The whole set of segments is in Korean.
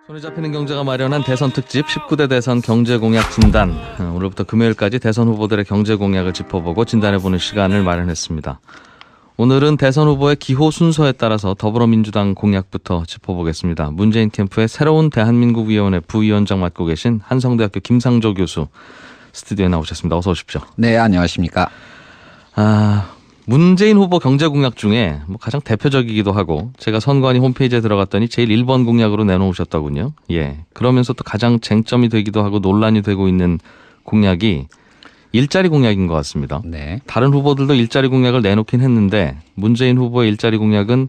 손에 잡히는 경제가 마련한 대선 특집 19대 대선 경제공약 진단. 오늘부터 금요일까지 대선 후보들의 경제공약을 짚어보고 진단해보는 시간을 마련했습니다. 오늘은 대선 후보의 기호 순서에 따라서 더불어민주당 공약부터 짚어보겠습니다. 문재인 캠프의 새로운 대한민국위원회 부위원장 맡고 계신 한성대학교 김상조 교수 스튜디오에 나오셨습니다. 어서 오십시오. 네, 안녕하십니까. 문재인 후보 경제공약 중에 가장 대표적이기도 하고 제가 선관위 홈페이지에 들어갔더니 제일 1번 공약으로 내놓으셨더군요. 예. 그러면서 또 가장 쟁점이 되기도 하고 논란이 되고 있는 공약이 일자리 공약인 것 같습니다. 네. 다른 후보들도 일자리 공약을 내놓긴 했는데 문재인 후보의 일자리 공약은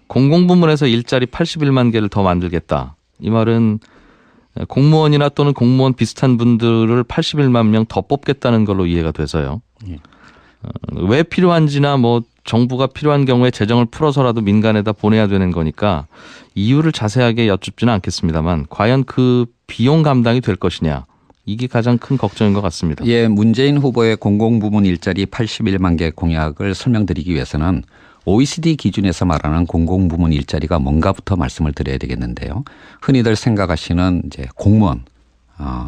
공공부문에서 일자리 81만 개를 더 만들겠다. 이 말은 공무원이나 또는 공무원 비슷한 분들을 81만 명 더 뽑겠다는 걸로 이해가 돼서요. 예. 왜 필요한지나 정부가 필요한 경우에 재정을 풀어서라도 민간에다 보내야 되는 거니까 이유를 자세하게 여쭙지는 않겠습니다만 과연 그 비용 감당이 될 것이냐. 이게 가장 큰 걱정인 것 같습니다. 예, 문재인 후보의 공공부문 일자리 81만 개 공약을 설명드리기 위해서는 OECD 기준에서 말하는 공공부문 일자리가 뭔가부터 말씀을 드려야 되겠는데요. 흔히들 생각하시는 이제 공무원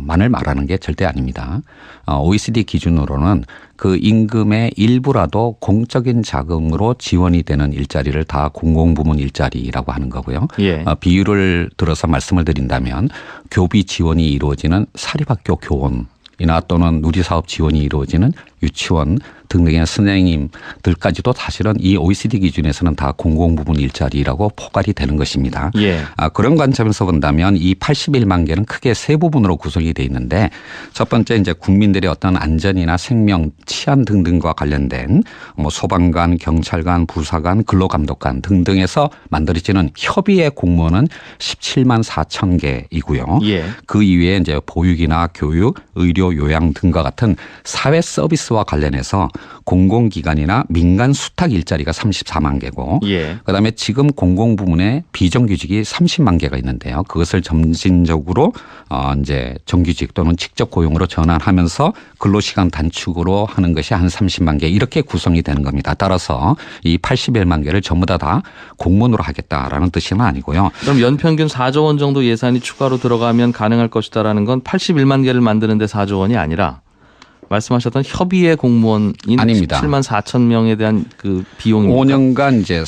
만을 말하는 게 절대 아닙니다. OECD 기준으로는 그 임금의 일부라도 공적인 자금으로 지원이 되는 일자리를 다 공공부문 일자리라고 하는 거고요. 예. 비유를 들어서 말씀을 드린다면 교비 지원이 이루어지는 사립학교 교원이나 또는 누리사업 지원이 이루어지는 유치원 등등의 선생님들까지도 사실은 이 OECD 기준에서는 다 공공부문 일자리라고 포괄이 되는 것입니다. 예. 그런 관점에서 본다면 이 81만 개는 크게 세 부분으로 구성이 되어 있는데 첫 번째 이제 국민들의 어떤 안전이나 생명, 치안 등등과 관련된 소방관, 경찰관, 부사관, 근로감독관 등등에서 만들어지는 협의회 공무원은 17만 4천 개이고요. 예. 그 이외에 이제 보육이나 교육, 의료, 요양 등과 같은 사회 서비스와 관련해서 공공기관이나 민간 수탁 일자리가 34만 개고 예. 그다음에 지금 공공부문에 비정규직이 30만 개가 있는데요. 그것을 점진적으로 이제 정규직 또는 직접 고용으로 전환하면서 근로시간 단축으로 하는 것이 한 30만 개 이렇게 구성이 되는 겁니다. 따라서 이 81만 개를 전부 다 공무원으로 하겠다라는 뜻은 아니고요. 그럼 연평균 4조 원 정도 예산이 추가로 들어가면 가능할 것이다라는 건 81만 개를 만드는데 4조 원이 아니라 말씀하셨던 협의회 공무원인 아닙니다. 17만 4천 명에 대한 그 비용입니까? 5년간 이제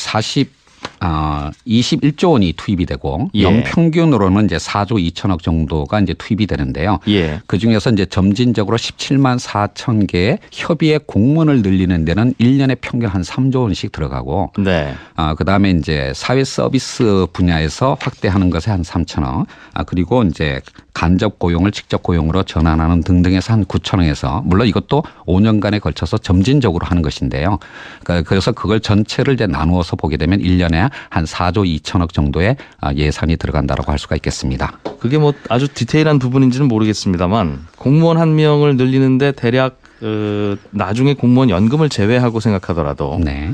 21조 원이 투입이 되고 예. 연평균으로는 이제 4조 2천억 정도가 이제 투입이 되는데요. 예. 그 중에서 이제 점진적으로 17만 4천 개의 협의회 공무원을 늘리는 데는 1년에 평균 한 3조 원씩 들어가고 네. 그다음에 이제 사회 서비스 분야에서 확대하는 것에 한 3천억 그리고 이제 간접 고용을 직접 고용으로 전환하는 등등에서 한 9천억에서 물론 이것도 5년간에 걸쳐서 점진적으로 하는 것인데요. 그래서 그걸 전체를 이제 나누어서 보게 되면 1년에 한 4조 2천억 정도의 예산이 들어간다라고 할 수가 있겠습니다. 그게 아주 디테일한 부분인지는 모르겠습니다만 공무원 한 명을 늘리는데 대략 나중에 공무원 연금을 제외하고 생각하더라도 네.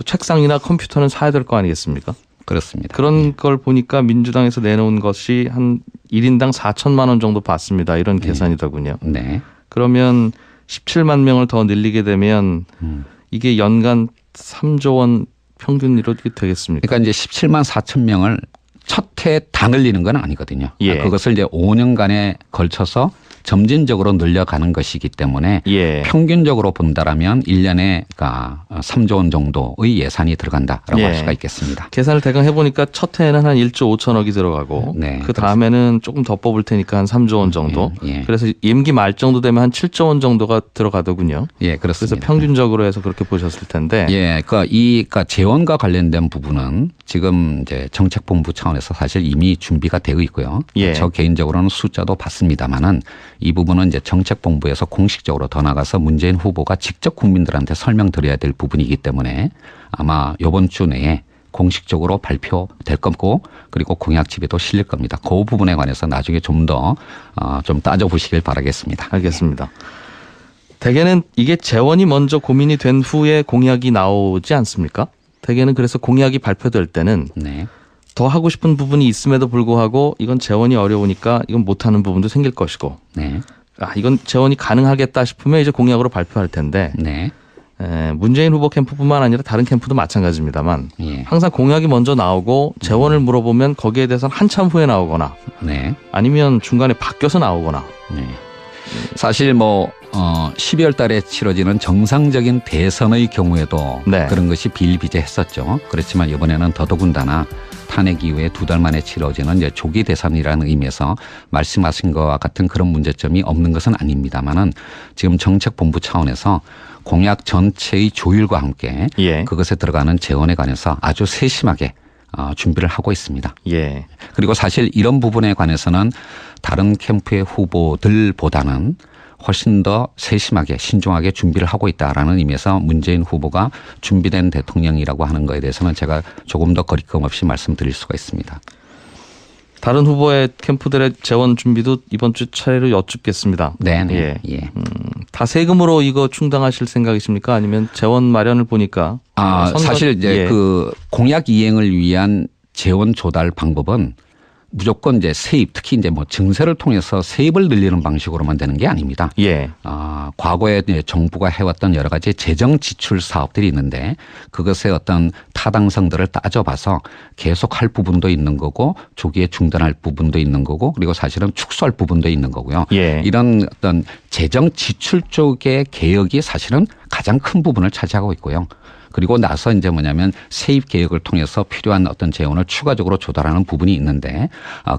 책상이나 컴퓨터는 사야 될 거 아니겠습니까? 그렇습니다. 그런 걸 보니까 민주당에서 내놓은 것이 한 1인당 4천만 원 정도 받습니다. 이런 계산이더군요. 네. 그러면 17만 명을 더 늘리게 되면 이게 연간 3조 원 평균으로 되겠습니까? 그러니까 이제 17만 4천 명을 첫 해 다 늘리는 건 아니거든요. 예. 그것을 이제 5년간에 걸쳐서 점진적으로 늘려가는 것이기 때문에 예. 평균적으로 본다라면 1년에 3조 원 정도의 예산이 들어간다라고 예. 할 수가 있겠습니다. 계산을 대강 해보니까 첫 해에는 한 1조 5천억이 들어가고 네, 그 다음에는 조금 더 뽑을 테니까 한 3조 원 정도. 예. 그래서 임기 말 정도 되면 한 7조 원 정도가 들어가더군요. 예, 그래서 그렇습니다. 평균적으로 해서 그렇게 보셨을 텐데. 예, 그러니까 재원과 관련된 부분은 지금 이제 정책본부 차원에서 사실 이미 준비가 되어 있고요. 예. 저 개인적으로는 숫자도 봤습니다만은 이 부분은 이제 정책본부에서 공식적으로 더 나가서 문재인 후보가 직접 국민들한테 설명드려야 될 부분이기 때문에 아마 이번 주 내에 공식적으로 발표될 거고 그리고 공약집에도 실릴 겁니다. 그 부분에 관해서 나중에 좀 더 좀 따져보시길 바라겠습니다. 알겠습니다. 대개는 이게 재원이 먼저 고민이 된 후에 공약이 나오지 않습니까? 대개는 그래서 공약이 발표될 때는 네. 더 하고 싶은 부분이 있음에도 불구하고 이건 재원이 어려우니까 이건 못하는 부분도 생길 것이고 네. 이건 재원이 가능하겠다 싶으면 이제 공약으로 발표할 텐데 네. 문재인 후보 캠프뿐만 아니라 다른 캠프도 마찬가지입니다만 예. 항상 공약이 먼저 나오고 재원을 물어보면 거기에 대해서는 한참 후에 나오거나 네. 아니면 중간에 바뀌어서 나오거나. 네. 사실 12월 달에 치러지는 정상적인 대선의 경우에도 네. 그런 것이 비일비재했었죠. 그렇지만 이번에는 더더군다나 탄핵 이후에 2달 만에 치러지는 이제 조기 대선이라는 의미에서 말씀하신 것과 같은 그런 문제점이 없는 것은 아닙니다만은 지금 정책본부 차원에서 공약 전체의 조율과 함께 예. 그것에 들어가는 재원에 관해서 아주 세심하게 준비를 하고 있습니다. 예. 그리고 사실 이런 부분에 관해서는 다른 캠프의 후보들보다는 훨씬 더 세심하게 신중하게 준비를 하고 있다라는 의미에서 문재인 후보가 준비된 대통령이라고 하는 것에 대해서는 제가 조금 더 거리낌 없이 말씀드릴 수가 있습니다. 다른 후보의 캠프들의 재원 준비도 이번 주 차례로 여쭙겠습니다. 네네. 예. 예. 다 세금으로 이거 충당하실 생각이십니까? 아니면 재원 마련을 보니까 사실 이제 예. 그 공약 이행을 위한 재원 조달 방법은 무조건 이제 세입, 특히 이제 증세를 통해서 세입을 늘리는 방식으로만 되는 게 아닙니다. 예. 과거에 이제 정부가 해왔던 여러 가지 재정 지출 사업들이 있는데 그것의 어떤 타당성들을 따져봐서 계속할 부분도 있는 거고 조기에 중단할 부분도 있는 거고 그리고 사실은 축소할 부분도 있는 거고요. 예. 이런 어떤 재정 지출 쪽의 개혁이 사실은 가장 큰 부분을 차지하고 있고요. 그리고 나서 이제 뭐냐면 세입 개혁을 통해서 필요한 어떤 재원을 추가적으로 조달하는 부분이 있는데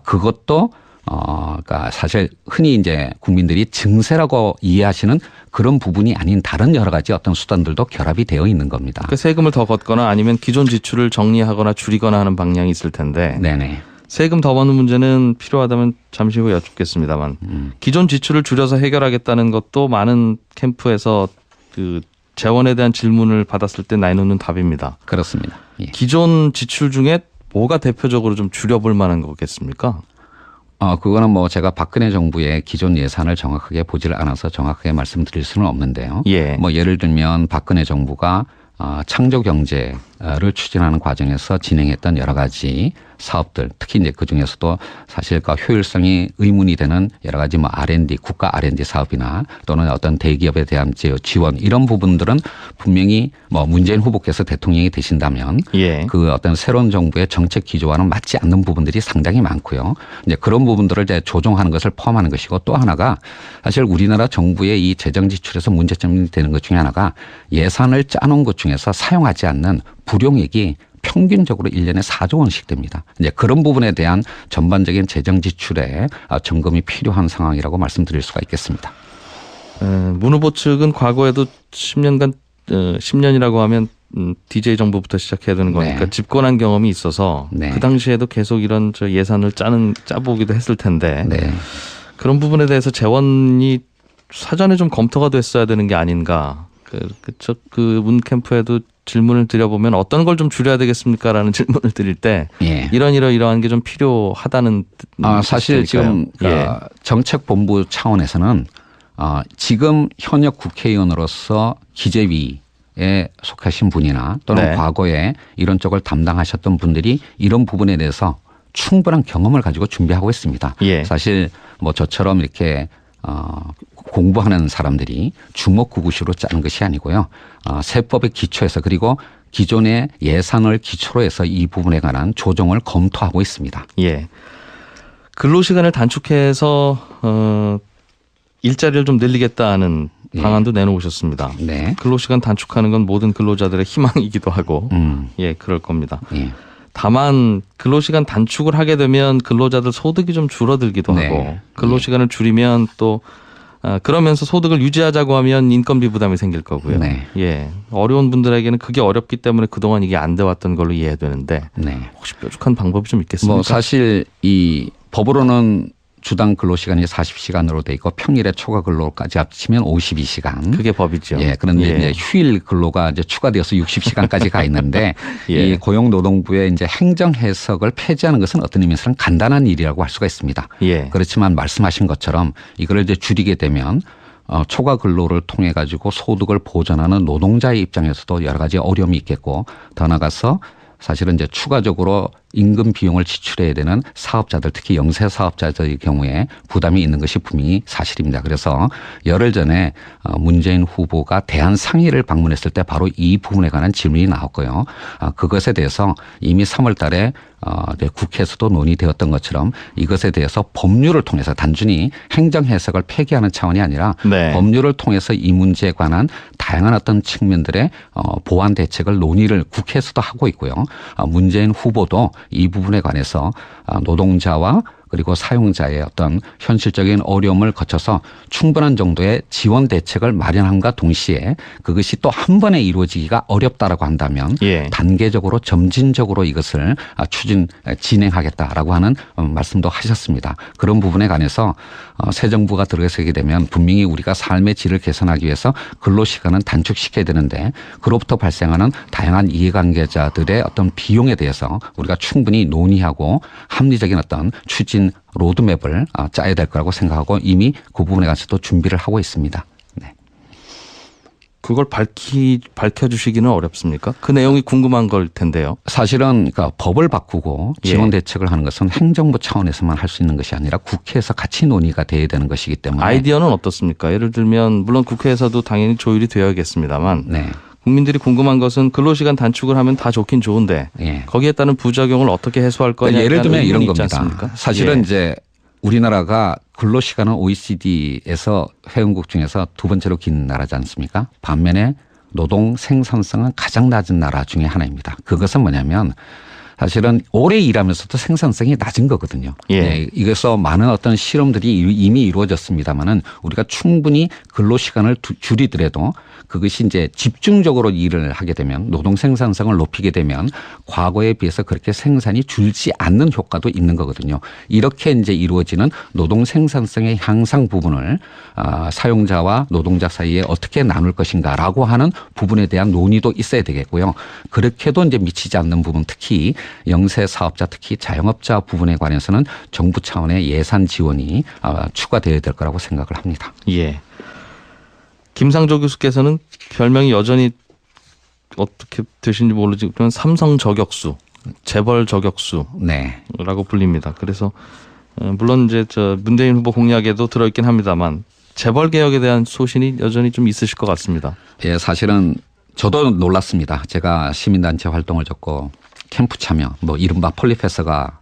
그것도 그러니까 사실 흔히 이제 국민들이 증세라고 이해하시는 그런 부분이 아닌 다른 여러 가지 어떤 수단들도 결합이 되어 있는 겁니다. 그 세금을 더 걷거나 아니면 기존 지출을 정리하거나 줄이거나 하는 방향이 있을 텐데. 네네. 세금 더 받는 문제는 필요하다면 잠시 후에 여쭙겠습니다만 기존 지출을 줄여서 해결하겠다는 것도 많은 캠프에서 그 재원에 대한 질문을 받았을 때 내놓는 답입니다. 그렇습니다. 예. 기존 지출 중에 뭐가 대표적으로 좀 줄여볼 만한 거겠습니까? 그거는 제가 박근혜 정부의 기존 예산을 정확하게 보지를 않아서 정확하게 말씀드릴 수는 없는데요. 예. 예를 들면 박근혜 정부가 창조 경제를 추진하는 과정에서 진행했던 여러 가지 사업들, 특히 이제 그 중에서도 사실 그 효율성이 의문이 되는 여러 가지 R&D, 국가 R&D 사업이나 또는 어떤 대기업에 대한 지원 이런 부분들은 분명히 문재인 후보께서 대통령이 되신다면 예. 그 어떤 새로운 정부의 정책 기조와는 맞지 않는 부분들이 상당히 많고요. 이제 그런 부분들을 이제 조정하는 것을 포함하는 것이고 또 하나가 사실 우리나라 정부의 이 재정 지출에서 문제점이 되는 것 중에 하나가 예산을 짜놓은 것 중에서 사용하지 않는 불용액이 평균적으로 1년에 4조 원씩 됩니다. 이제 그런 부분에 대한 전반적인 재정 지출에 점검이 필요한 상황이라고 말씀드릴 수가 있겠습니다. 문 후보 측은 과거에도 10년간 10년이라고 하면 DJ 정부부터 시작해야 되는 거니까 네. 집권한 경험이 있어서 네. 그 당시에도 계속 이런 예산을 짜보기도 했을 텐데 네. 그런 부분에 대해서 재원이 사전에 좀 검토가 됐어야 되는 게 아닌가. 그 문 캠프에도 질문을 드려보면 어떤 걸 좀 줄여야 되겠습니까라는 질문을 드릴 때 예. 이러한 게 좀 필요하다는 사실 지금 예. 정책본부 차원에서는 지금 현역 국회의원으로서 기재위에 속하신 분이나 또는 네. 과거에 이런 쪽을 담당하셨던 분들이 이런 부분에 대해서 충분한 경험을 가지고 준비하고 있습니다. 예. 사실 저처럼 이렇게 공부하는 사람들이 주먹구구식으로 짜는 것이 아니고요. 세법의 기초에서 그리고 기존의 예산을 기초로 해서 이 부분에 관한 조정을 검토하고 있습니다. 예. 근로시간을 단축해서 일자리를 좀 늘리겠다는 방안도 내놓으셨습니다. 네. 근로시간 단축하는 건 모든 근로자들의 희망이기도 하고 예, 그럴 겁니다. 예. 다만 근로시간 단축을 하게 되면 근로자들 소득이 좀 줄어들기도 네. 하고 근로시간을 줄이면 또 그러면서 소득을 유지하자고 하면 인건비 부담이 생길 거고요. 네. 예, 어려운 분들에게는 그게 어렵기 때문에 그동안 이게 안 돼왔던 걸로 이해되는데 네. 혹시 뾰족한 방법이 좀 있겠습니까? 사실 이 법으로는 주당 근로시간이 40시간으로 돼 있고 평일에 초과 근로까지 합치면 52시간. 그게 법이죠. 예, 그런데 예. 이제 휴일 근로가 이제 추가되어서 60시간까지 가 있는데 예. 이 고용노동부의 이제 행정 해석을 폐지하는 것은 어떤 의미에서는 간단한 일이라고 할 수가 있습니다. 예. 그렇지만 말씀하신 것처럼 이걸 이제 줄이게 되면 초과 근로를 통해 가지고 소득을 보전하는 노동자의 입장에서도 여러 가지 어려움이 있겠고 더 나아가서 사실은 이제 추가적으로 임금 비용을 지출해야 되는 사업자들, 특히 영세 사업자들의 경우에 부담이 있는 것이 분명히 사실입니다. 그래서 열흘 전에 문재인 후보가 대한상의를 방문했을 때 바로 이 부분에 관한 질문이 나왔고요. 그것에 대해서 이미 3월 달에 국회에서도 논의되었던 것처럼 이것에 대해서 법률을 통해서 단순히 행정 해석을 폐기하는 차원이 아니라 네. 법률을 통해서 이 문제에 관한 다양한 어떤 측면들의 보완 대책을 논의를 국회에서도 하고 있고요. 문재인 후보도 이 부분에 관해서 노동자와 그리고 사용자의 어떤 현실적인 어려움을 거쳐서 충분한 정도의 지원 대책을 마련함과 동시에 그것이 또 한 번에 이루어지기가 어렵다라고 한다면 예. 단계적으로 점진적으로 이것을 진행하겠다라고 하는 말씀도 하셨습니다. 그런 부분에 관해서 새 정부가 들어서게 되면 분명히 우리가 삶의 질을 개선하기 위해서 근로시간은 단축시켜야 되는데 그로부터 발생하는 다양한 이해관계자들의 어떤 비용에 대해서 우리가 충분히 논의하고 합리적인 어떤 추진 로드맵을 짜야 될 거라고 생각하고 이미 그 부분에 관해서도 준비를 하고 있습니다. 네. 그걸 밝혀주시기는 어렵습니까? 그 내용이 궁금한 걸 텐데요. 사실은 그러니까 법을 바꾸고 지원 대책을 하는 것은 행정부 차원에서만 할 수 있는 것이 아니라 국회에서 같이 논의가 돼야 되는 것이기 때문에. 아이디어는 어떻습니까? 예를 들면 물론 국회에서도 당연히 조율이 되어야겠습니다만 네. 국민들이 궁금한 것은 근로시간 단축을 하면 다 좋긴 좋은데 예. 거기에 따른 부작용을 어떻게 해소할 거냐. 예를 들면 이런 있지 겁니다. 않습니까? 사실은 예. 이제 우리나라가 근로시간은 OECD에서 회원국 중에서 두 번째로 긴 나라지 않습니까? 반면에 노동 생산성은 가장 낮은 나라 중에 하나입니다. 그것은 뭐냐면 사실은 오래 일하면서도 생산성이 낮은 거거든요. 예. 네, 이것서 많은 어떤 실험들이 이미 이루어졌습니다만은 우리가 충분히 근로시간을 줄이더라도 그것이 이제 집중적으로 일을 하게 되면 노동 생산성을 높이게 되면 과거에 비해서 그렇게 생산이 줄지 않는 효과도 있는 거거든요. 이렇게 이제 이루어지는 노동 생산성의 향상 부분을 사용자와 노동자 사이에 어떻게 나눌 것인가라고 하는 부분에 대한 논의도 있어야 되겠고요. 그렇게도 이제 미치지 않는 부분, 특히 영세 사업자, 특히 자영업자 부분에 관해서는 정부 차원의 예산 지원이 추가되어야 될 거라고 생각을 합니다. 예. 김상조 교수께서는 별명이 여전히 어떻게 되신지 모르지만 삼성 저격수, 재벌 저격수라고 네. 불립니다. 그래서 물론 이제 문재인 후보 공약에도 들어있긴 합니다만 재벌 개혁에 대한 소신이 여전히 좀 있으실 것 같습니다. 예, 사실은 저도 놀랐습니다. 제가 시민단체 활동을 접고 캠프 참여, 이른바 폴리페서가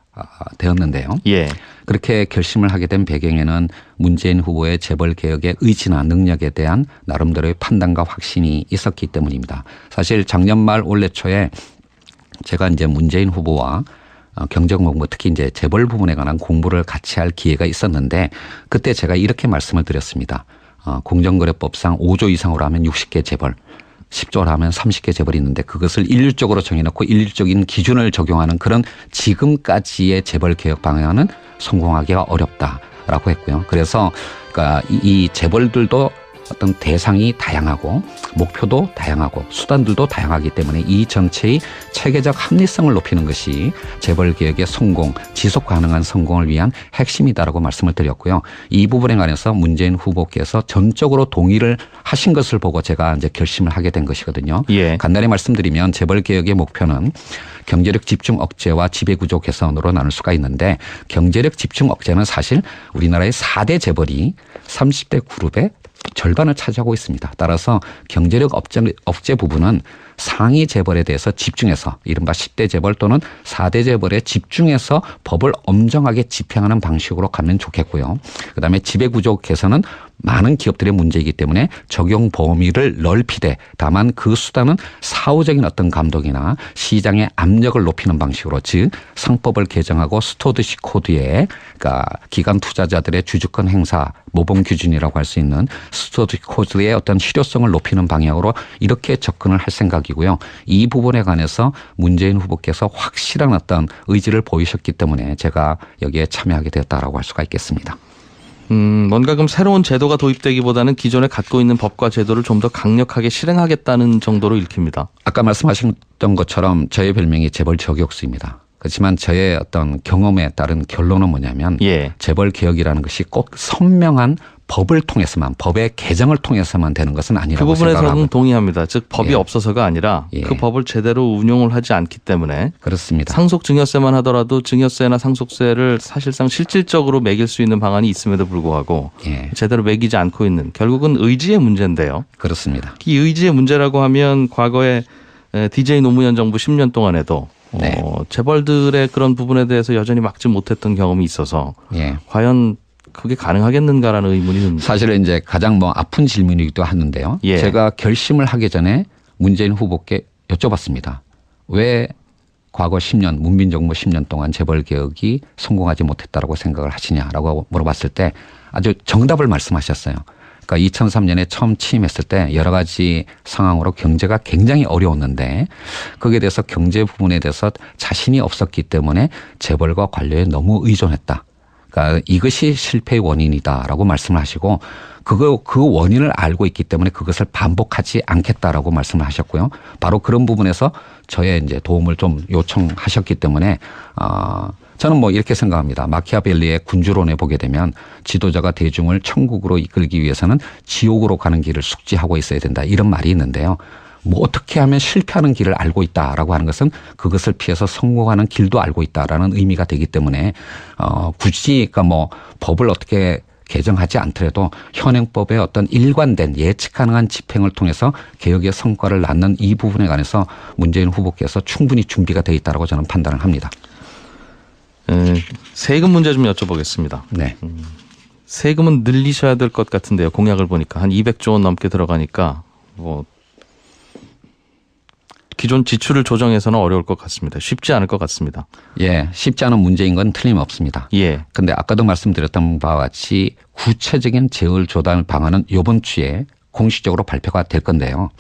되었는데요. 예. 그렇게 결심을 하게 된 배경에는 문재인 후보의 재벌 개혁의 의지나 능력에 대한 나름대로의 판단과 확신이 있었기 때문입니다. 사실 작년 말 올해 초에 제가 이제 문재인 후보와 경제공부, 특히 이제 재벌 부분에 관한 공부를 같이 할 기회가 있었는데 그때 제가 이렇게 말씀을 드렸습니다. 공정거래법상 5조 이상으로 하면 60개 재벌, 10조로 하면 30개 재벌이 있는데 그것을 일률적으로 정해놓고 일률적인 기준을 적용하는 그런 지금까지의 재벌 개혁 방향은 성공하기가 어렵다라고 했고요. 그래서 그러니까 이 재벌들도 어떤 대상이 다양하고 목표도 다양하고 수단들도 다양하기 때문에 이 정체의 체계적 합리성을 높이는 것이 재벌 개혁의 성공, 지속 가능한 성공을 위한 핵심이다라고 말씀을 드렸고요. 이 부분에 관해서 문재인 후보께서 전적으로 동의를 하신 것을 보고 제가 이제 결심을 하게 된 것이거든요. 예. 간단히 말씀드리면 재벌 개혁의 목표는 경제력 집중 억제와 지배구조 개선으로 나눌 수가 있는데 경제력 집중 억제는 사실 우리나라의 4대 재벌이 30대 그룹의 절반을 차지하고 있습니다. 따라서 경제력 억제 부분은 상위 재벌에 대해서 집중해서 이른바 10대 재벌 또는 4대 재벌에 집중해서 법을 엄정하게 집행하는 방식으로 가면 좋겠고요. 그다음에 지배구조 개선은 많은 기업들의 문제이기 때문에 적용 범위를 넓히되 다만 그 수단은 사후적인 어떤 감독이나 시장의 압력을 높이는 방식으로 즉 상법을 개정하고 스튜어드십 코드에 그러니까 기관 투자자들의 주주권 행사 모범 기준이라고 할 수 있는 스튜어드십 코드의 어떤 실효성을 높이는 방향으로 이렇게 접근을 할 생각이고요. 이 부분에 관해서 문재인 후보께서 확실한 어떤 의지를 보이셨기 때문에 제가 여기에 참여하게 되었다라고 할 수가 있겠습니다. 뭔가 그럼 새로운 제도가 도입되기보다는 기존에 갖고 있는 법과 제도를 좀 더 강력하게 실행하겠다는 정도로 읽힙니다. 아까 말씀하셨던 것처럼 저의 별명이 재벌 저격수입니다. 그렇지만 저의 어떤 경험에 따른 결론은 뭐냐면 예. 재벌 개혁이라는 것이 꼭 선명한 법을 통해서만 법의 개정을 통해서만 되는 것은 그 아니라고 부분에서는 생각합니다. 동의합니다. 즉 법이 예. 없어서가 아니라 예. 그 법을 제대로 운용을 하지 않기 때문에 그렇습니다. 상속 증여세만 하더라도 증여세나 상속세를 사실상 실질적으로 매길 수 있는 방안이 있음에도 불구하고 예. 제대로 매기지 않고 있는 결국은 의지의 문제인데요. 그렇습니다. 이 의지의 문제라고 하면 과거에 DJ 노무현 정부 10년 동안에도 네. 재벌들의 그런 부분에 대해서 여전히 막지 못했던 경험이 있어서 예. 과연 그게 가능하겠는가라는 의문이 듭니다. 사실은 이제 가장 아픈 질문이기도 하는데요. 예. 제가 결심을 하기 전에 문재인 후보께 여쭤봤습니다. 왜 과거 10년 문민정부 10년 동안 재벌 개혁이 성공하지 못했다라고 생각을 하시냐라고 물어봤을 때 아주 정답을 말씀하셨어요. 그러니까 2003년에 처음 취임했을 때 여러 가지 상황으로 경제가 굉장히 어려웠는데 거기에 대해서 경제 부분에 대해서 자신이 없었기 때문에 재벌과 관료에 너무 의존했다. 그러니까 이것이 실패의 원인이다라고 말씀을 하시고 그 원인을 알고 있기 때문에 그것을 반복하지 않겠다라고 말씀을 하셨고요. 바로 그런 부분에서 저의 이제 도움을 좀 요청하셨기 때문에 저는 이렇게 생각합니다. 마키아벨리의 군주론에 보게 되면 지도자가 대중을 천국으로 이끌기 위해서는 지옥으로 가는 길을 숙지하고 있어야 된다. 이런 말이 있는데요. 어떻게 하면 실패하는 길을 알고 있다라고 하는 것은 그것을 피해서 성공하는 길도 알고 있다라는 의미가 되기 때문에 굳이 그러니까 법을 어떻게 개정하지 않더라도 현행법의 어떤 일관된 예측 가능한 집행을 통해서 개혁의 성과를 낳는 이 부분에 관해서 문재인 후보께서 충분히 준비가 되어 있다고 저는 판단을 합니다. 세금 문제 좀 여쭤보겠습니다. 네. 세금은 늘리셔야 될 것 같은데요. 공약을 보니까 한 200조 원 넘게 들어가니까 기존 지출을 조정해서는 어려울 것 같습니다. 쉽지 않을 것 같습니다. 예, 쉽지 않은 문제인 건 틀림없습니다. 예. 근데 아까도 말씀드렸던 바와 같이 구체적인 재원 조달 방안은 이번 주에 공식적으로 발표가 될 건데요.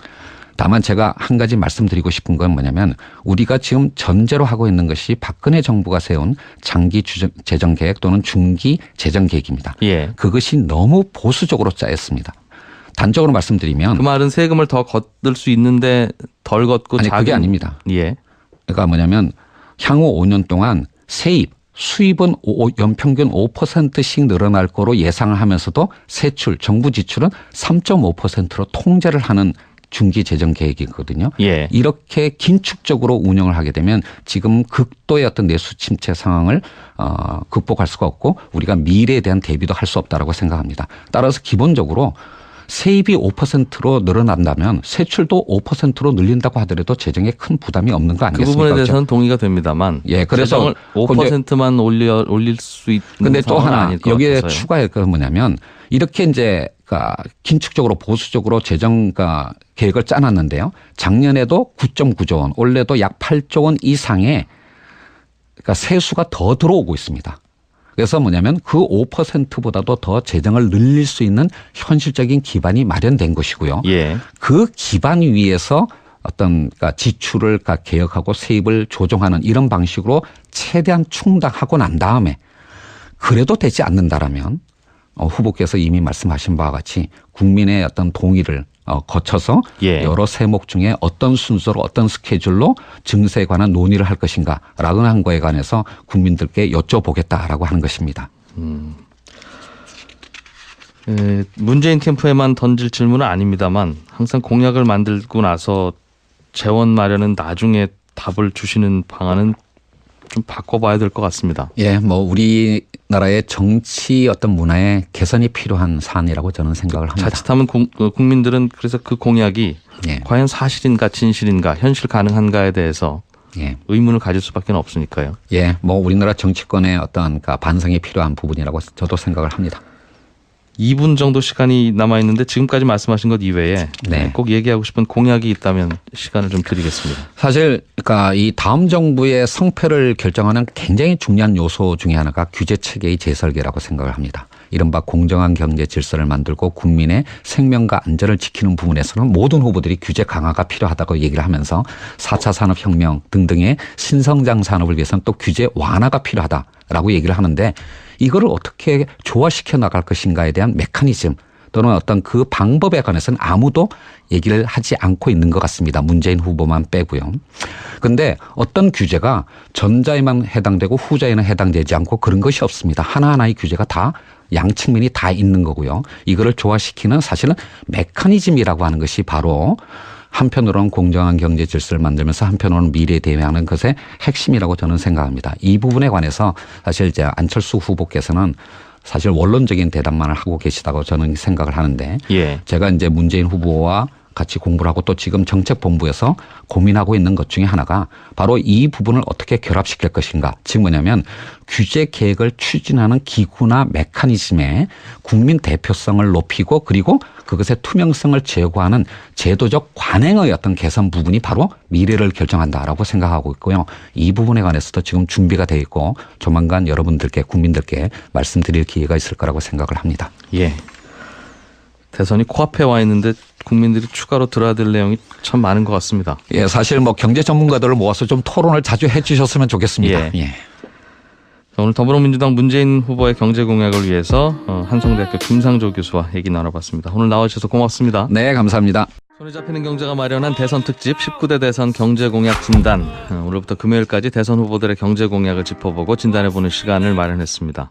다만 제가 한 가지 말씀드리고 싶은 건 뭐냐면 우리가 지금 전제로 하고 있는 것이 박근혜 정부가 세운 장기 재정 계획 또는 중기 재정 계획입니다. 예. 그것이 너무 보수적으로 짜였습니다. 단적으로 말씀드리면 그 말은 세금을 더 걷을 수 있는데 덜 걷고 아니 그게 아닙니다. 예. 그러니까 뭐냐면 향후 5년 동안 수입은 연평균 5%씩 늘어날 거로 예상을 하면서도 세출, 정부 지출은 3.5%로 통제를 하는 중기 재정 계획이거든요. 예. 이렇게 긴축적으로 운영을 하게 되면 지금 극도의 어떤 내수 침체 상황을 극복할 수가 없고 우리가 미래에 대한 대비도 할 수 없다라고 생각합니다. 따라서 기본적으로 세입이 5%로 늘어난다면 세출도 5%로 늘린다고 하더라도 재정에 큰 부담이 없는 거 그 아니겠습니까? 부분에 대해서는 동의가 됩니다만. 예, 그래서 재정을 5%만 올릴 수 있는 근데 또 상황은 하나 아닐 것 여기에 같아서요. 추가할 건 뭐냐면 이렇게 이제 긴축적으로 보수적으로 재정 계획을 짜놨는데요. 작년에도 9.9조 원, 올해도 약 8조 원 이상의 세수가 더 들어오고 있습니다. 그래서 뭐냐면 그 5%보다도 더 재정을 늘릴 수 있는 현실적인 기반이 마련된 것이고요. 예. 그 기반 위에서 어떤 지출을 개혁하고 세입을 조정하는 이런 방식으로 최대한 충당하고 난 다음에 그래도 되지 않는다라면 후보께서 이미 말씀하신 바와 같이 국민의 어떤 동의를 거쳐서 예. 여러 세목 중에 어떤 순서로 어떤 스케줄로 증세에 관한 논의를 할 것인가라고 하는 거에 관해서 국민들께 여쭤보겠다라고 하는 것입니다. 문재인 캠프에만 던질 질문은 아닙니다만 항상 공약을 만들고 나서 재원 마련은 나중에 답을 주시는 방안은 좀 바꿔봐야 될 것 같습니다. 예, 우리나라의 정치 어떤 문화의 개선이 필요한 사안이라고 저는 생각을 합니다. 자칫하면 국민들은 그래서 그 공약이 예. 과연 사실인가 진실인가 현실 가능한가에 대해서 예. 의문을 가질 수밖에 없으니까요. 예, 우리나라 정치권의 어떤 반성이 필요한 부분이라고 저도 생각을 합니다. 2분 정도 시간이 남아 있는데 지금까지 말씀하신 것 이외에 네. 꼭 얘기하고 싶은 공약이 있다면 시간을 좀 드리겠습니다. 사실 이 다음 정부의 성패를 결정하는 굉장히 중요한 요소 중에 하나가 규제 체계의 재설계라고 생각을 합니다. 이른바 공정한 경제 질서를 만들고 국민의 생명과 안전을 지키는 부분에서는 모든 후보들이 규제 강화가 필요하다고 얘기를 하면서 4차 산업혁명 등등의 신성장 산업을 위해서는 또 규제 완화가 필요하다라고 얘기를 하는데 이거를 어떻게 조화시켜 나갈 것인가에 대한 메커니즘 또는 어떤 그 방법에 관해서는 아무도 얘기를 하지 않고 있는 것 같습니다. 문재인 후보만 빼고요. 그런데 어떤 규제가 전자에만 해당되고 후자에는 해당되지 않고 그런 것이 없습니다. 하나하나의 규제가 다 양 측면이 다 있는 거고요. 이거를 조화시키는 사실은 메커니즘이라고 하는 것이 바로 한편으로는 공정한 경제 질서를 만들면서 한편으로는 미래에 대비하는 것의 핵심이라고 저는 생각합니다. 이 부분에 관해서 사실 이제 안철수 후보께서는 사실 원론적인 대답만을 하고 계시다고 저는 생각을 하는데 예. 제가 이제 문재인 후보와 같이 공부를 하고 또 지금 정책본부에서 고민하고 있는 것 중에 하나가 바로 이 부분을 어떻게 결합시킬 것인가. 즉 뭐냐면 규제 계획을 추진하는 기구나 메커니즘의 국민 대표성을 높이고 그리고 그것의 투명성을 제고하는 제도적 관행의 어떤 개선 부분이 바로 미래를 결정한다라고 생각하고 있고요. 이 부분에 관해서도 지금 준비가 되어 있고 조만간 여러분들께 국민들께 말씀드릴 기회가 있을 거라고 생각을 합니다. 예. 대선이 코앞에 와 있는데 국민들이 추가로 들어야 될 내용이 참 많은 것 같습니다. 예, 사실 뭐 경제 전문가들을 모아서 좀 토론을 자주 해 주셨으면 좋겠습니다. 예. 오늘 더불어민주당 문재인 후보의 경제 공약을 위해서 한성대학교 김상조 교수와 얘기 나눠봤습니다. 오늘 나와주셔서 고맙습니다. 네, 감사합니다. 손에 잡히는 경제가 마련한 대선 특집 19대 대선 경제 공약 진단. 오늘부터 금요일까지 대선 후보들의 경제 공약을 짚어보고 진단해보는 시간을 마련했습니다.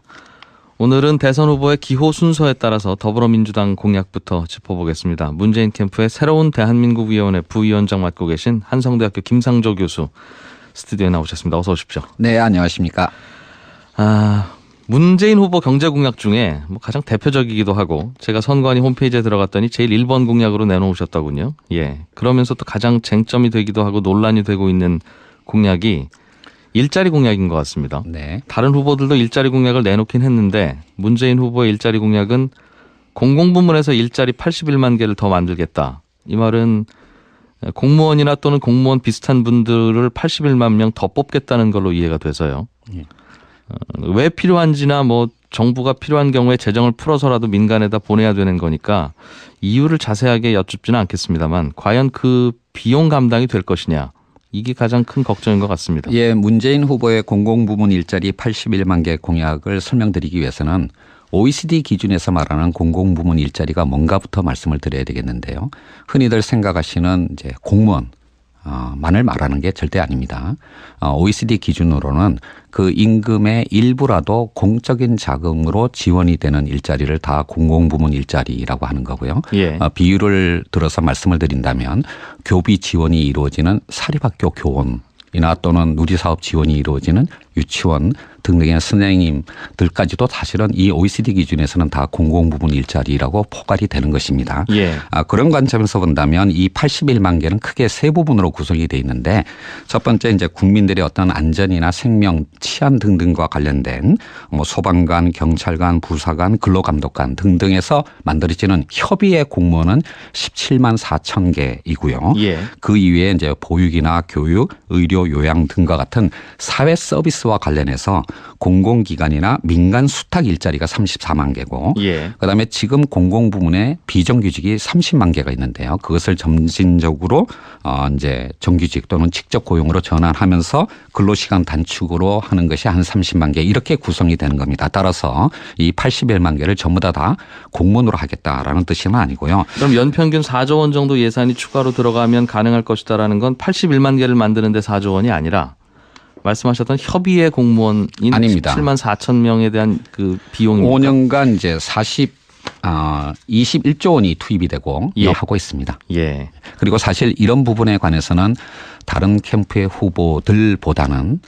오늘은 대선 후보의 기호 순서에 따라서 더불어민주당 공약부터 짚어보겠습니다. 문재인 캠프의 새로운 대한민국위원회 부위원장 맡고 계신 한성대학교 김상조 교수 스튜디오에 나오셨습니다. 어서 오십시오. 네, 안녕하십니까. 문재인 후보 경제 공약 중에 가장 대표적이기도 하고 제가 선관위 홈페이지에 들어갔더니 제일 1번 공약으로 내놓으셨더군요. 예. 그러면서 또 가장 쟁점이 되기도 하고 논란이 되고 있는 공약이 일자리 공약인 것 같습니다. 네. 다른 후보들도 일자리 공약을 내놓긴 했는데 문재인 후보의 일자리 공약은 공공부문에서 일자리 81만 개를 더 만들겠다. 이 말은 공무원이나 또는 공무원 비슷한 분들을 81만 명 더 뽑겠다는 걸로 이해가 돼서요. 예. 왜 필요한지나 정부가 필요한 경우에 재정을 풀어서라도 민간에다 보내야 되는 거니까 이유를 자세하게 여쭙지는 않겠습니다만 과연 그 비용 감당이 될 것이냐. 이게 가장 큰 걱정인 것 같습니다. 예, 문재인 후보의 공공부문 일자리 81만 개 공약을 설명드리기 위해서는 OECD 기준에서 말하는 공공부문 일자리가 뭔가부터 말씀을 드려야 되겠는데요. 흔히들 생각하시는 이제 공무원 만을 말하는 게 절대 아닙니다. OECD 기준으로는 그 임금의 일부라도 공적인 자금으로 지원이 되는 일자리를 다 공공부문 일자리라고 하는 거고요. 예. 비유를 들어서 말씀을 드린다면 교비 지원이 이루어지는 사립학교 교원이나 또는 누리사업 지원이 이루어지는 유치원 등등의 선생님들까지도 사실은 이 OECD 기준에서는 다 공공부문 일자리라고 포괄이 되는 것입니다. 예. 그런 관점에서 본다면 이 81만 개는 크게 세 부분으로 구성이 되어 있는데 첫 번째 이제 국민들의 어떤 안전이나 생명, 치안 등등과 관련된 소방관, 경찰관, 부사관, 근로감독관 등등에서 만들어지는 협의회 공무원은 17만 4천 개이고요. 예. 그 이외에 이제 보육이나 교육, 의료, 요양 등과 같은 사회 서비스와 관련해서 공공기관이나 민간 수탁 일자리가 34만 개고 예. 그다음에 지금 공공부문에 비정규직이 30만 개가 있는데요. 그것을 점진적으로 이제 정규직 또는 직접 고용으로 전환하면서 근로시간 단축으로 하는 것이 한 30만 개 이렇게 구성이 되는 겁니다. 따라서 이 81만 개를 전부 다 공무원으로 하겠다라는 뜻은 아니고요. 그럼 연평균 4조 원 정도 예산이 추가로 들어가면 가능할 것이다라는 건 81만 개를 만드는데 4조 원이 아니라 말씀하셨던 협의회 공무원인 아닙니다. 17만 4천 명에 대한 그 비용입니까? 5년간 이제 21조 원이 투입이 되고 예. 하고 있습니다. 예. 그리고 사실 이런 부분에 관해서는 다른 캠프의 후보들보다는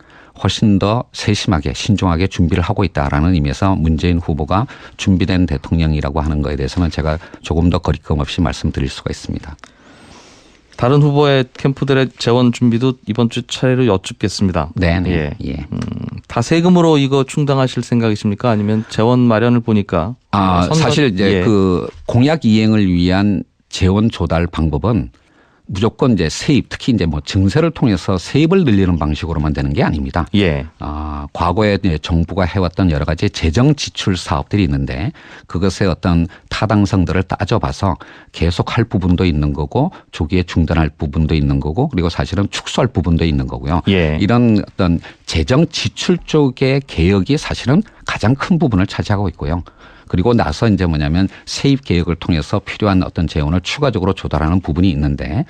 훨씬 더 세심하게 신중하게 준비를 하고 있다라는 의미에서 문재인 후보가 준비된 대통령이라고 하는 거에 대해서는 제가 조금 더 거리낌 없이 말씀드릴 수가 있습니다. 다른 후보의 캠프들의 재원 준비도 이번 주 차례로 여쭙겠습니다. 네. 예. 다 세금으로 이거 충당하실 생각이십니까? 아니면 재원 마련을 보니까 사실 이제 그 공약 이행을 위한 재원 조달 방법은 무조건 이제 세입 특히 이제 증세를 통해서 세입을 늘리는 방식으로만 되는 게 아닙니다. 예. 과거에 이제 정부가 해왔던 여러 가지 재정 지출 사업들이 있는데 그것의 어떤 타당성들을 따져봐서 계속할 부분도 있는 거고 조기에 중단할 부분도 있는 거고 그리고 사실은 축소할 부분도 있는 거고요. 예. 이런 어떤 재정 지출 쪽의 개혁이 사실은 가장 큰 부분을 차지하고 있고요. 그리고 나서 이제 뭐냐면 세입 개혁을 통해서 필요한 어떤 재원을 추가적으로 조달하는 부분이 있는데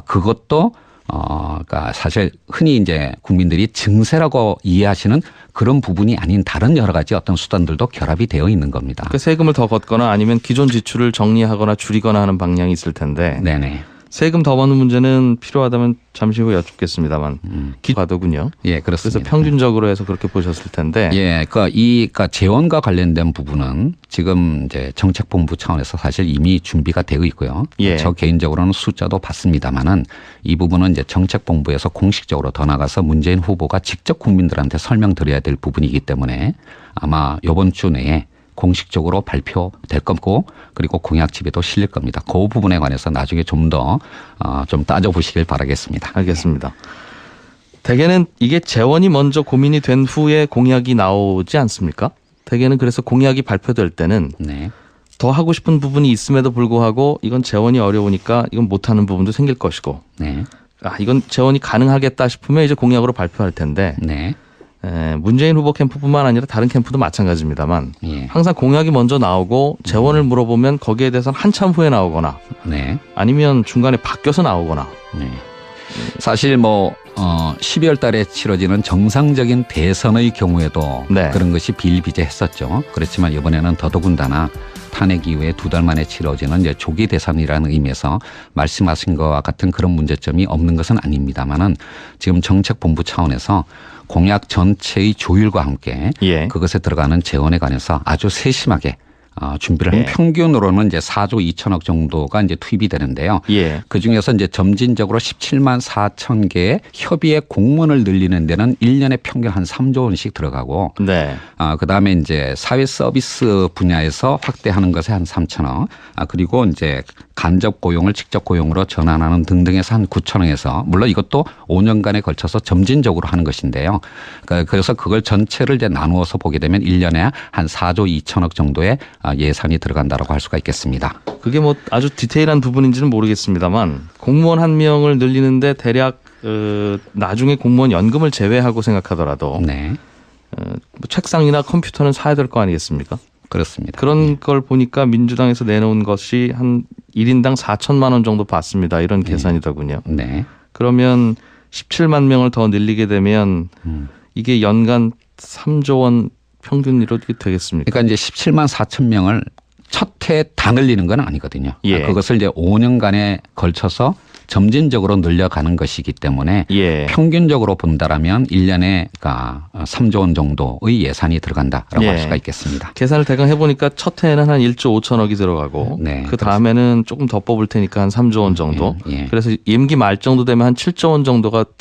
그것도 그러니까 사실 흔히 이제 국민들이 증세라고 이해하시는 그런 부분이 아닌 다른 여러 가지 어떤 수단들도 결합이 되어 있는 겁니다. 그러니까 세금을 더 걷거나 아니면 기존 지출을 정리하거나 줄이거나 하는 방향이 있을 텐데 네네. 세금 더 받는 문제는 필요하다면 잠시 후에 여쭙겠습니다만 기과도군요. 예, 그렇습니다. 그래서 평균적으로 해서 그렇게 보셨을 텐데. 예, 그러니까 재원과 관련된 부분은 지금 이제 정책본부 차원에서 사실 이미 준비가 되어 있고요. 예. 저 개인적으로는 숫자도 봤습니다만은 이 부분은 이제 정책본부에서 공식적으로 더 나가서 문재인 후보가 직접 국민들한테 설명드려야 될 부분이기 때문에 아마 이번 주 내에 공식적으로 발표될 거고 그리고 공약집에도 실릴 겁니다. 그 부분에 관해서 나중에 좀 더 좀 따져보시길 바라겠습니다. 알겠습니다. 대개는 이게 재원이 먼저 고민이 된 후에 공약이 나오지 않습니까? 대개는 그래서 공약이 발표될 때는 네. 더 하고 싶은 부분이 있음에도 불구하고 이건 재원이 어려우니까 이건 못하는 부분도 생길 것이고 네. 이건 재원이 가능하겠다 싶으면 이제 공약으로 발표할 텐데 네. 문재인 후보 캠프뿐만 아니라 다른 캠프도 마찬가지입니다만 예. 항상 공약이 먼저 나오고 재원을 물어보면 거기에 대해서는 한참 후에 나오거나 네. 아니면 중간에 바뀌어서 나오거나. 네. 사실 12월 달에 치러지는 정상적인 대선의 경우에도 네. 그런 것이 비일비재했었죠. 그렇지만 이번에는 더더군다나 탄핵 이후에 2달 만에 치러지는 이제 조기 대선이라는 의미에서 말씀하신 것과 같은 그런 문제점이 없는 것은 아닙니다만은 지금 정책본부 차원에서 공약 전체의 조율과 함께 예. 그것에 들어가는 재원에 관해서 아주 세심하게 준비를 하면 예. 평균으로는 이제 4조 2천억 정도가 이제 투입이 되는데요. 예. 그 중에서 이제 점진적으로 17만 4천 개의 협의회 공무원을 늘리는 데는 1년에 평균 한 3조 원씩 들어가고 네. 그다음에 이제 사회 서비스 분야에서 확대하는 것에 한 3천억 그리고 이제 간접 고용을 직접 고용으로 전환하는 등등에서 한 9천억에서 물론 이것도 5년간에 걸쳐서 점진적으로 하는 것인데요. 그래서 그걸 전체를 이제 나누어서 보게 되면 1년에 한 4조 2천억 정도의 예산이 들어간다라고 할 수가 있겠습니다. 그게 뭐 아주 디테일한 부분인지는 모르겠습니다만 공무원 한 명을 늘리는데 대략 나중에 공무원 연금을 제외하고 생각하더라도 네. 뭐 책상이나 컴퓨터는 사야 될 거 아니겠습니까? 그렇습니다. 그런 걸 보니까 민주당에서 내놓은 것이 한 1인당 4천만 원 정도 받습니다. 이런 계산이더군요. 네. 그러면 17만 명을 더 늘리게 되면 이게 연간 3조 원 평균으로 되겠습니까? 그러니까 이제 17만 4천 명을 첫 해 다 늘리는 건 아니거든요. 예. 그것을 이제 5년간에 걸쳐서 점진적으로 늘려가는 것이기 때문에 예. 평균적으로 본다라면 1년에 3조 원 정도의 예산이 들어간다라고 예. 할 수가 있겠습니다. 계산을 대강 해보니까 첫 해에는 한 1조 5천억이 들어가고 네, 그 다음에는 조금 더 뽑을 테니까 한 3조 원 정도. 예. 그래서 임기 말 정도 되면 한 7조 원 정도가 들어